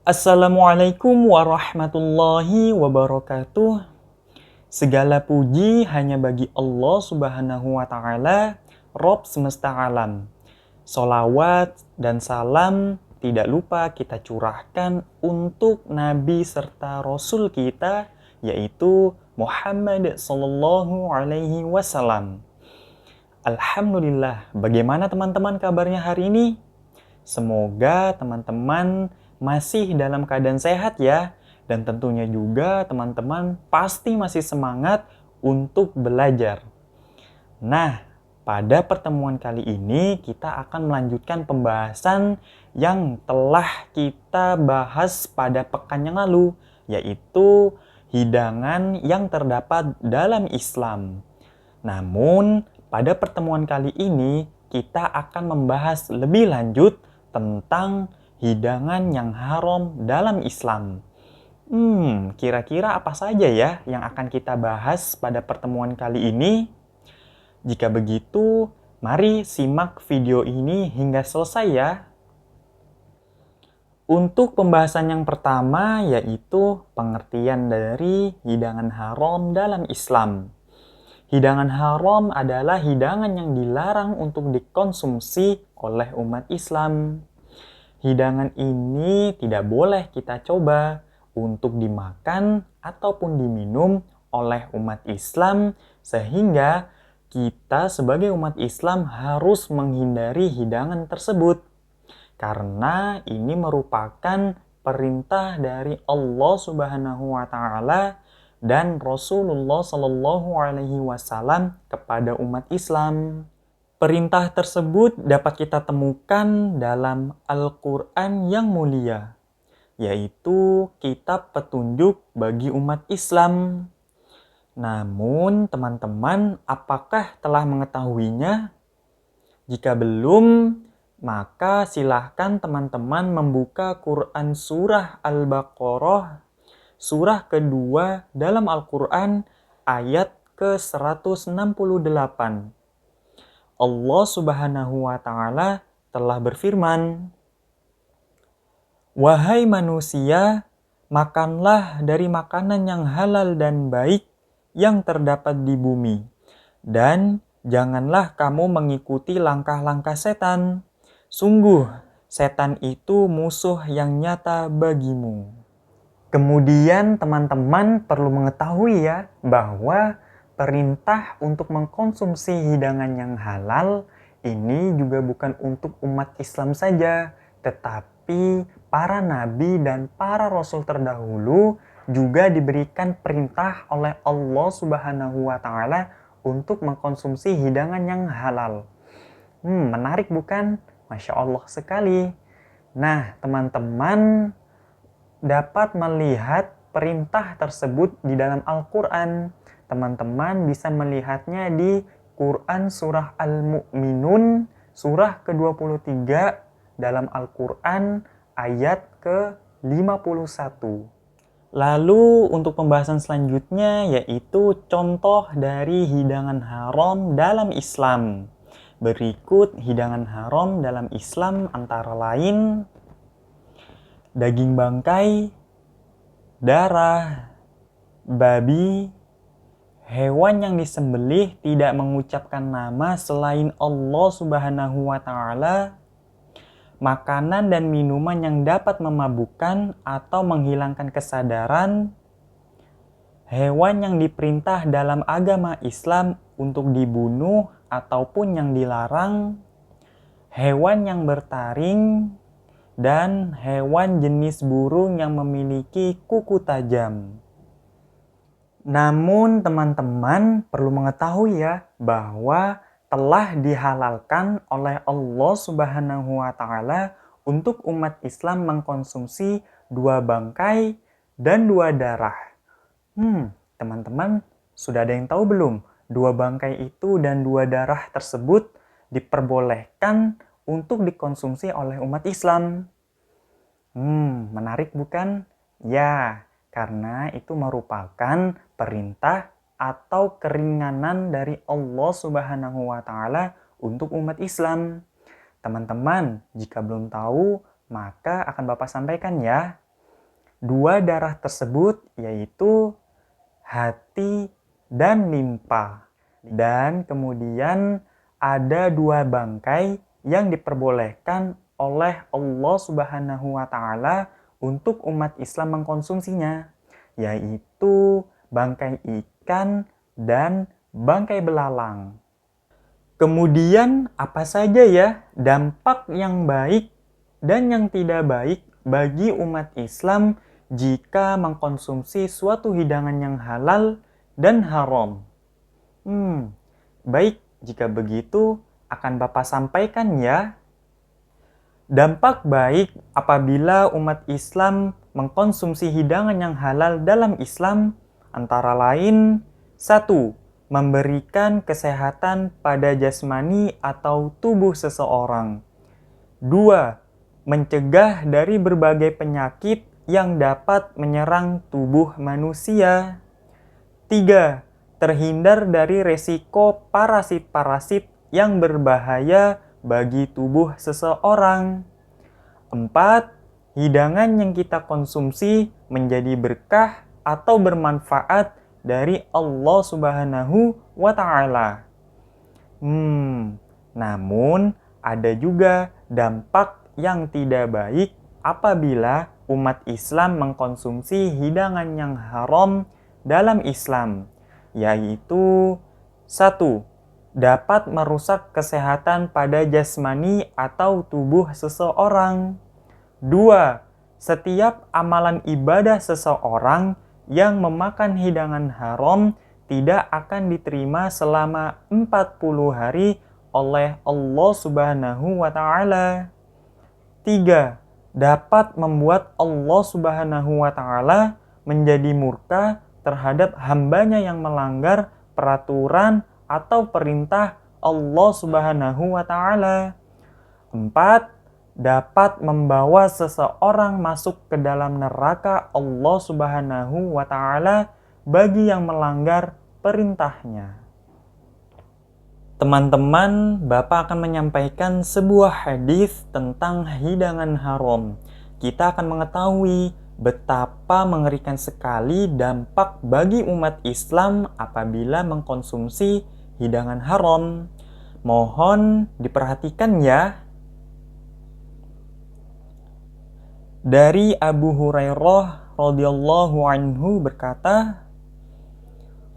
Assalamualaikum warahmatullahi wabarakatuh. Segala puji hanya bagi Allah Subhanahu wa Ta'ala, Rob semesta alam. Solawat dan salam tidak lupa kita curahkan untuk Nabi serta Rasul kita, yaitu Muhammad Sallallahu Alaihi Wasallam. Alhamdulillah, bagaimana teman-teman kabarnya hari ini? Semoga teman-teman masih dalam keadaan sehat ya. Dan tentunya juga teman-teman pasti masih semangat untuk belajar. Nah, pada pertemuan kali ini kita akan melanjutkan pembahasan yang telah kita bahas pada pekan yang lalu, yaitu hidangan yang terdapat dalam Islam. Namun, pada pertemuan kali ini kita akan membahas lebih lanjut tentang hidangan yang haram dalam Islam. Kira-kira apa saja ya yang akan kita bahas pada pertemuan kali ini? Jika begitu, mari simak video ini hingga selesai ya. Untuk pembahasan yang pertama yaitu pengertian dari hidangan haram dalam Islam. Hidangan haram adalah hidangan yang dilarang untuk dikonsumsi oleh umat Islam. Hidangan ini tidak boleh kita coba untuk dimakan ataupun diminum oleh umat Islam, sehingga kita sebagai umat Islam harus menghindari hidangan tersebut. Karena ini merupakan perintah dari Allah Subhanahu wa Ta'ala dan Rasulullah Shallallahu Alaihi Wasallam kepada umat Islam. Perintah tersebut dapat kita temukan dalam Al-Quran yang mulia, yaitu kitab petunjuk bagi umat Islam. Namun, teman-teman, apakah telah mengetahuinya? Jika belum, maka silahkan teman-teman membuka Quran Surah Al-Baqarah, surah kedua dalam Al-Quran ayat ke-168. Allah Subhanahu wa Ta'ala telah berfirman, "Wahai manusia, makanlah dari makanan yang halal dan baik yang terdapat di bumi, dan janganlah kamu mengikuti langkah-langkah setan. Sungguh, setan itu musuh yang nyata bagimu." Kemudian teman-teman perlu mengetahui ya bahwa perintah untuk mengkonsumsi hidangan yang halal ini juga bukan untuk umat Islam saja, tetapi para nabi dan para rasul terdahulu juga diberikan perintah oleh Allah Subhanahu wa Ta'ala untuk mengkonsumsi hidangan yang halal. Menarik bukan? Masya Allah sekali. Nah, teman-teman dapat melihat perintah tersebut di dalam Al-Quran. Teman-teman bisa melihatnya di Quran Surah Al-Mu'minun, surah ke-23 dalam Al-Quran ayat ke-51. Lalu untuk pembahasan selanjutnya yaitu contoh dari hidangan haram dalam Islam. Berikut hidangan haram dalam Islam antara lain daging bangkai, darah, babi, hewan yang disembelih tidak mengucapkan nama selain Allah Subhanahu wa Ta'ala, makanan dan minuman yang dapat memabukkan atau menghilangkan kesadaran, hewan yang diperintah dalam agama Islam untuk dibunuh ataupun yang dilarang, hewan yang bertaring, dan hewan jenis burung yang memiliki kuku tajam. Namun teman-teman perlu mengetahui ya bahwa telah dihalalkan oleh Allah Subhanahu wa Ta'ala untuk umat Islam mengkonsumsi 2 bangkai dan 2 darah. Teman-teman sudah ada yang tahu belum? 2 bangkai itu dan 2 darah tersebut diperbolehkan untuk dikonsumsi oleh umat Islam. Menarik bukan? Ya, karena itu merupakan perintah atau keringanan dari Allah Subhanahu wa Ta'ala untuk umat Islam. Teman-teman, jika belum tahu, maka akan Bapak sampaikan ya. Dua darah tersebut yaitu hati dan limpa. Dan kemudian ada dua bangkai yang diperbolehkan oleh Allah Subhanahu wa Ta'ala untuk umat Islam mengkonsumsinya, yaitu bangkai ikan dan bangkai belalang. Kemudian apa saja ya dampak yang baik dan yang tidak baik bagi umat Islam jika mengkonsumsi suatu hidangan yang halal dan haram? Baik, jika begitu akan Bapak sampaikan ya. Dampak baik apabila umat Islam mengkonsumsi hidangan yang halal dalam Islam antara lain: 1. Memberikan kesehatan pada jasmani atau tubuh seseorang. 2. Mencegah dari berbagai penyakit yang dapat menyerang tubuh manusia. 3. Terhindar dari resiko parasit-parasit yang berbahaya bagi tubuh seseorang. 4. Hidangan yang kita konsumsi menjadi berkah atau bermanfaat dari Allah Subhanahu wa Ta'ala. Namun ada juga dampak yang tidak baik apabila umat Islam mengkonsumsi hidangan yang haram dalam Islam, yaitu 1. Dapat merusak kesehatan pada jasmani atau tubuh seseorang. 2. Setiap amalan ibadah seseorang yang memakan hidangan haram tidak akan diterima selama 40 hari oleh Allah Subhanahu wa Ta'ala. 3. Dapat membuat Allah Subhanahu wa Ta'ala menjadi murka terhadap hambanya yang melanggar peraturan atau perintah Allah Subhanahu wa Ta'ala. 4. Dapat membawa seseorang masuk ke dalam neraka Allah Subhanahu wa Ta'ala bagi yang melanggar perintahnya. Teman-teman, Bapak akan menyampaikan sebuah hadis tentang hidangan haram. Kita akan mengetahui betapa mengerikan sekali dampak bagi umat Islam apabila mengkonsumsi hidangan haram. Mohon diperhatikan ya. Dari Abu Hurairah radhiyallahu anhu berkata,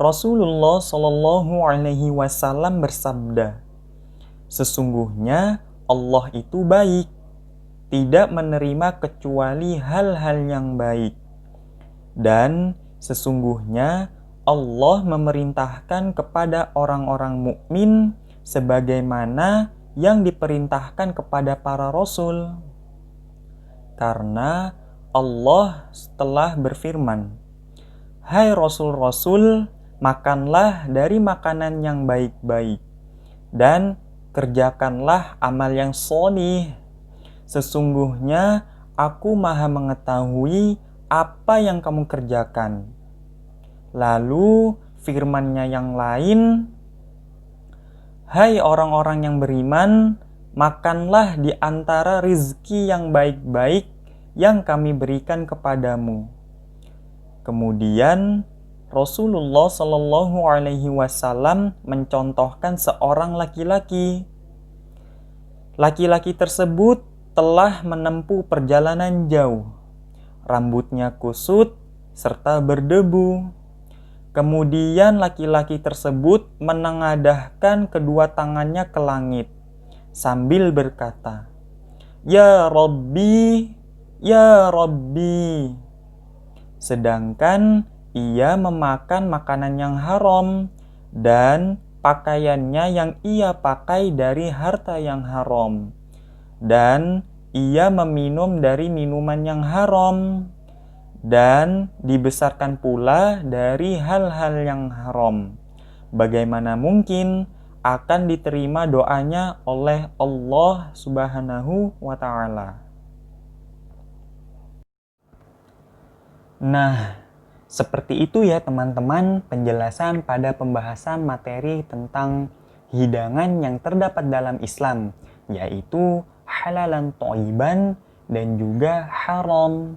Rasulullah Shallallahu alaihi wasallam bersabda, sesungguhnya Allah itu baik, tidak menerima kecuali hal-hal yang baik. Dan sesungguhnya Allah memerintahkan kepada orang-orang mukmin sebagaimana yang diperintahkan kepada para rasul. Karena Allah telah berfirman, hai Rasul-Rasul, makanlah dari makanan yang baik-baik, dan kerjakanlah amal yang sholih. Sesungguhnya aku maha mengetahui apa yang kamu kerjakan. Lalu firman-Nya yang lain, hai orang-orang yang beriman, makanlah di antara rizki yang baik-baik yang kami berikan kepadamu. Kemudian Rasulullah Shallallahu alaihi wasallam mencontohkan seorang laki-laki. Laki-laki tersebut telah menempuh perjalanan jauh. Rambutnya kusut serta berdebu. Kemudian laki-laki tersebut menengadahkan kedua tangannya ke langit sambil berkata, Ya Rabbi, Ya Rabbi. Sedangkan ia memakan makanan yang haram dan pakaiannya yang ia pakai dari harta yang haram, dan ia meminum dari minuman yang haram, dan dibesarkan pula dari hal-hal yang haram. Bagaimana mungkin akan diterima doanya oleh Allah Subhanahu wa Ta'ala? Nah, seperti itu ya teman-teman penjelasan pada pembahasan materi tentang hidangan yang terdapat dalam Islam, yaitu halalan thayyiban dan juga haram.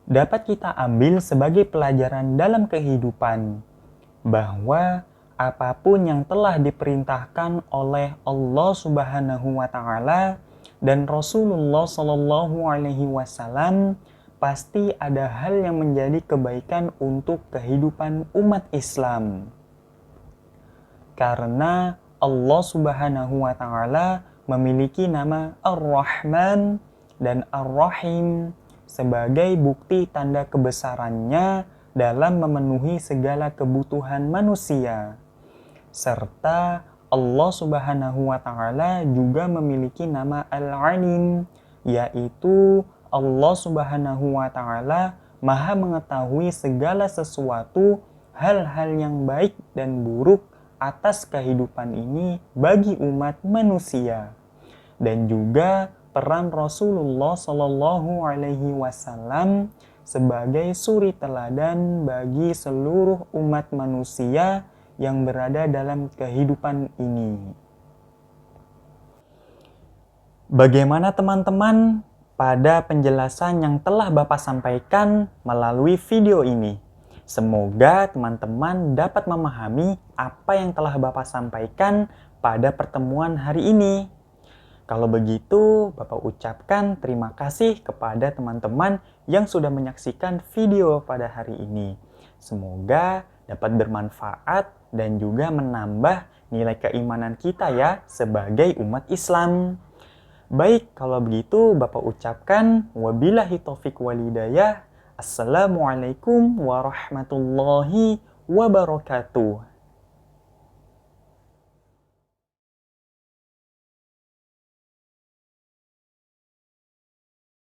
dapat kita ambil sebagai pelajaran dalam kehidupan bahwa apapun yang telah diperintahkan oleh Allah Subhanahu wa taala dan Rasulullah Shallallahu alaihi wasallam pasti ada hal yang menjadi kebaikan untuk kehidupan umat Islam. Karena Allah Subhanahu wa taala memiliki nama Ar-Rahman dan Ar-Rahim sebagai bukti tanda kebesarannya dalam memenuhi segala kebutuhan manusia. Serta Allah Subhanahu wa taala juga memiliki nama Al-Alim, yaitu Allah Subhanahu wa taala Maha mengetahui segala sesuatu, hal-hal yang baik dan buruk atas kehidupan ini bagi umat manusia. Dan juga peran Rasulullah Shallallahu alaihi wasallam sebagai suri teladan bagi seluruh umat manusia yang berada dalam kehidupan ini. Bagaimana teman-teman pada penjelasan yang telah Bapak sampaikan melalui video ini? Semoga teman-teman dapat memahami apa yang telah Bapak sampaikan pada pertemuan hari ini. Kalau begitu, Bapak ucapkan terima kasih kepada teman-teman yang sudah menyaksikan video pada hari ini. Semoga dapat bermanfaat dan juga menambah nilai keimanan kita ya sebagai umat Islam. Baik, kalau begitu Bapak ucapkan wabillahi taufiq wal hidayah. Assalamualaikum warahmatullahi wabarakatuh.